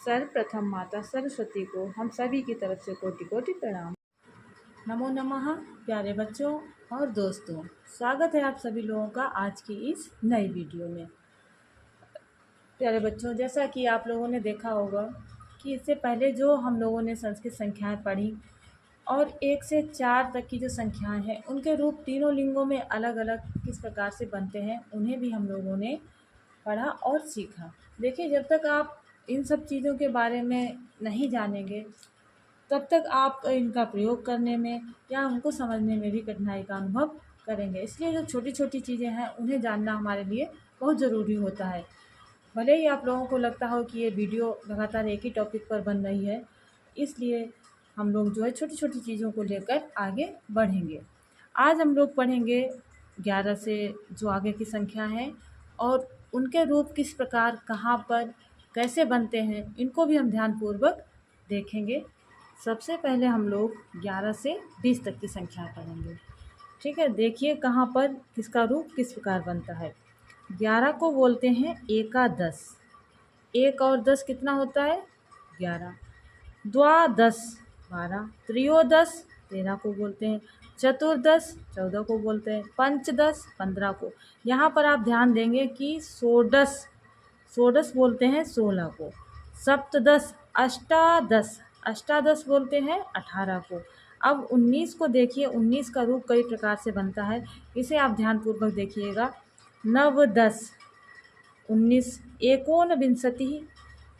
सर्वप्रथम माता सरस्वती को हम सभी की तरफ से कोटि कोटि प्रणाम। नमो नमः प्यारे बच्चों और दोस्तों, स्वागत है आप सभी लोगों का आज की इस नई वीडियो में। प्यारे बच्चों, जैसा कि आप लोगों ने देखा होगा कि इससे पहले जो हम लोगों ने संस्कृत संख्याएं पढ़ी और 1 से 4 तक की जो संख्याएं हैं उनके रूप तीनों लिंगों में अलग अलग किस प्रकार से बनते हैं उन्हें भी हम लोगों ने पढ़ा और सीखा। देखिए, जब तक आप इन सब चीज़ों के बारे में नहीं जानेंगे तब तक आप इनका प्रयोग करने में या उनको समझने में भी कठिनाई का अनुभव करेंगे। इसलिए जो छोटी छोटी चीज़ें हैं उन्हें जानना हमारे लिए बहुत ज़रूरी होता है। भले ही आप लोगों को लगता हो कि ये वीडियो लगातार एक ही टॉपिक पर बन रही है, इसलिए हम लोग जो है छोटी छोटी चीज़ों को लेकर आगे बढ़ेंगे। आज हम लोग पढ़ेंगे 11 से जो आगे की संख्या है और उनके रूप किस प्रकार, कहाँ पर, कैसे बनते हैं, इनको भी हम ध्यानपूर्वक देखेंगे। सबसे पहले हम लोग 11 से 20 तक की संख्या पढ़ेंगे। ठीक है, देखिए कहाँ पर किसका रूप किस प्रकार बनता है। 11 को बोलते हैं एकादश। 1 और 10 कितना होता है? 11। द्वादश 12। त्रयोदश 13 को बोलते हैं। चतुर्दश 14 को बोलते हैं। पंचदश 15 को। यहाँ पर आप ध्यान देंगे कि षोडश बोलते हैं 16 को। सप्तदश अष्टादश बोलते हैं 18 को। अब 19 को देखिए, 19 का रूप कई प्रकार से बनता है, इसे आप ध्यानपूर्वक देखिएगा। नवदश 19, एकोनविंशति,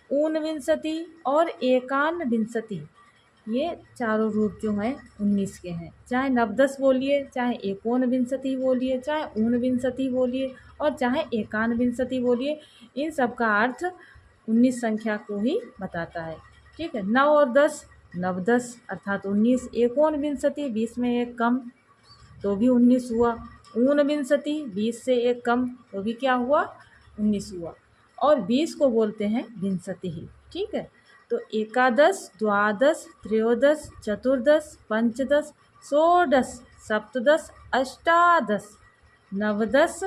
ऊनविंशति और एकानविंशति, ये चारों रूप जो हैं 19 के हैं। चाहे नवदश बोलिए, चाहे एकोनविंशति बोलिए, चाहे ऊनविंशति बोलिए और चाहे एकानविंशति बोलिए, इन सब का अर्थ 19 संख्या को ही बताता है। ठीक है, 9 और 10 नवदश अर्थात 19। एकोनविंशति 20 में एक कम तो भी 19 हुआ। ऊनविंशति 20 से एक कम तो भी क्या हुआ? 19 हुआ। और 20 को बोलते हैं विंशति ही। ठीक है, तो एकादश, द्वादश, त्रयोदश, चतुर्दश, पंचदश, षोडश, सप्तदश, अष्टादश, नवदश,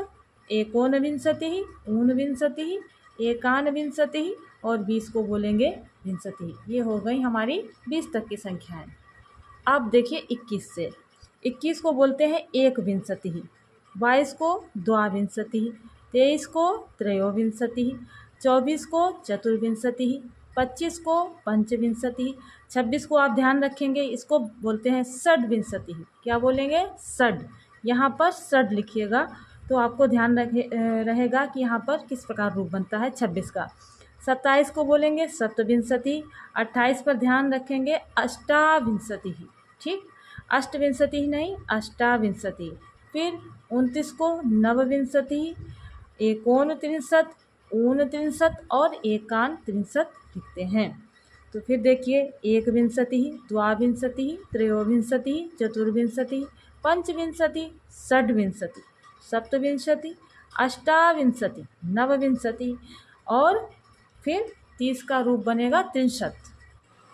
एकोनविंशति, ऊनविंशति, एकानविंशति और 20 को बोलेंगे विंशति। ये हो गई हमारी 20 तक की संख्याएं। अब देखिए 21 से। 21 को बोलते हैं एकविंशति, 22 को द्वाविंशति, 23 को त्रयोविंशति, 24 को चतुर्विंशति, 25 को पंचविंशति, 26 को आप ध्यान रखेंगे, इसको बोलते हैं षड्विंशति। क्या बोलेंगे? षड। यहाँ पर षड लिखिएगा तो आपको ध्यान रहेगा कि यहाँ पर किस प्रकार रूप बनता है 26 का। 27 को बोलेंगे सप्तविंशति। 28 पर ध्यान रखेंगे अष्टाविंशति। ठीक, अष्टविंशति ही नहीं, अष्टाविंशति। फिर 29 को नवविंशति, एकोनत्रिंशत, ऊनत्रिंशत और एकानत्रिंशत लिखते हैं। तो फिर देखिए एकविंशति, द्वाविंशति, त्रयोविंशति, चतुर्विंशति, पंचविंशति, षड्विंशति, सप्तविंशति, अष्टाविंशति, नवविंशति और फिर 30 का रूप बनेगा 63।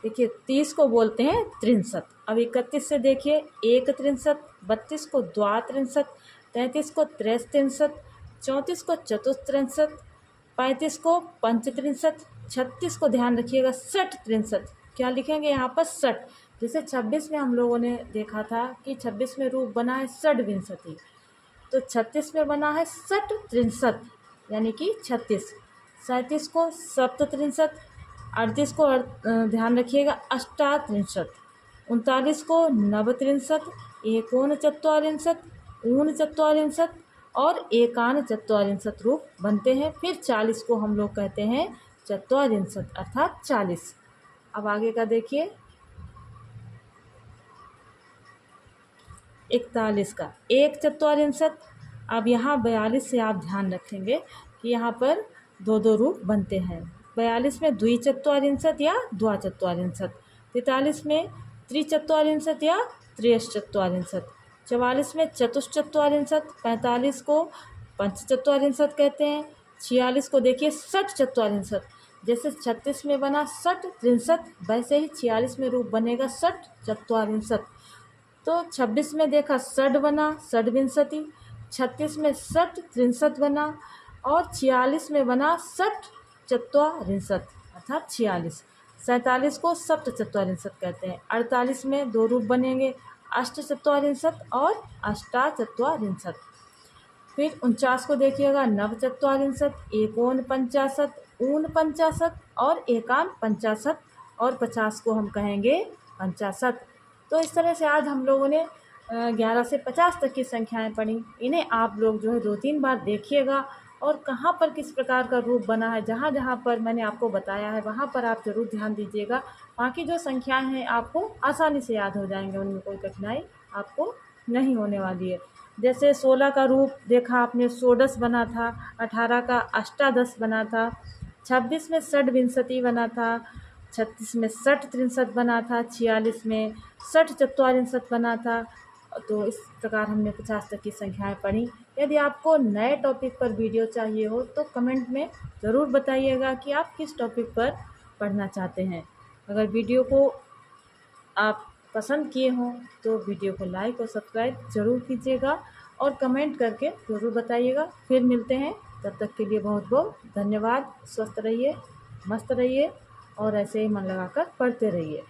देखिए 30 को बोलते हैं त्रिंशत। अब 31 से देखिए एकत्रिंशत, 32 को द्वात्रिंशत, 33 को त्रैस्त्रिंशत, 34 को चतुस्त्रिंशत, 35 को पंचत्रिंशत, 36 को ध्यान रखिएगा षट्त्रिंशत। क्या लिखेंगे यहाँ पर? षट। जैसे 26 में हम लोगों ने देखा था कि 26 में रूप बना है षड्विंशति, तो 36 में बना है षट्त्रिंशत यानी कि 36। 37 को सप्तत्रिंशत, 38 को ध्यान रखिएगा अष्टात्रिंशत, 39 को नवत्रिंशत, एकोनचत्वारिंशत, ऊनचत्वारिंशत और एकानचत्वारिंशत रूप बनते हैं। फिर 40 को हम लोग कहते हैं चत्वारिंशत अर्थात 40। अब आगे का देखिए 41 का एक चत्वारिंशत। अब यहाँ 42 से आप ध्यान रखेंगे कि यहाँ पर दो रूप बनते हैं। 42 में द्विचत्वारिंशत या द्वाचत्वारिंशत, 43 में त्रिचत्वारिंशत या त्रयश्चत्वारिंशत, 44 में चतुश्चत्वारिंशत, 45 को पंचचत्वारिंशत कहते हैं, 46 को देखिए षट्चत्वारिंशत। जैसे 36 में बना षट्त्रिंशत वैसे ही 46 में रूप बनेगा षट्चत्वारिंशत। तो 26 में देखा षड बना षड्विंशति, 36 में षट्त्रिंशत बना और 46 में बना षट्चत्वारिंशत। अर्थात 46। 47 को सप्तचत्वारिंशत कहते हैं। 48 में 2 रूप बनेंगे, अष्टचत्वारिंशत और अष्टाचत्वारिंशत। फिर 49 को देखिएगा, नवचत्वारिंशत, एकोनपंचाशत, ऊनपंचाशत और एकानपंचाशत, और 50 को हम कहेंगे पंचाशत। तो इस तरह से आज हम लोगों ने 11 से 50 तक की संख्याएं पढ़ी। इन्हें आप लोग जो है 2-3 बार देखिएगा और कहाँ पर किस प्रकार का रूप बना है, जहाँ जहाँ पर मैंने आपको बताया है वहाँ पर आप ज़रूर ध्यान दीजिएगा। बाकी जो संख्याएं हैं आपको आसानी से याद हो जाएंगे, उनमें कोई कठिनाई आपको नहीं होने वाली है। जैसे 16 का रूप देखा आपने, षोडश बना था। 18 का अष्टादश बना था। 26 में षड्विंशति बना था। 36 में षट त्रिंशत बना था। 46 में षट चत्वारिंशत बना था। तो इस प्रकार हमने 50 तक की संख्याएं पढ़ी। यदि आपको नए टॉपिक पर वीडियो चाहिए हो तो कमेंट में ज़रूर बताइएगा कि आप किस टॉपिक पर पढ़ना चाहते हैं। अगर वीडियो को आप पसंद किए हों तो वीडियो को लाइक और सब्सक्राइब ज़रूर कीजिएगा और कमेंट करके ज़रूर बताइएगा। फिर मिलते हैं, तब तक के लिए बहुत बहुत धन्यवाद। स्वस्थ रहिए, मस्त रहिए और ऐसे ही मन लगाकर पढ़ते रहिए।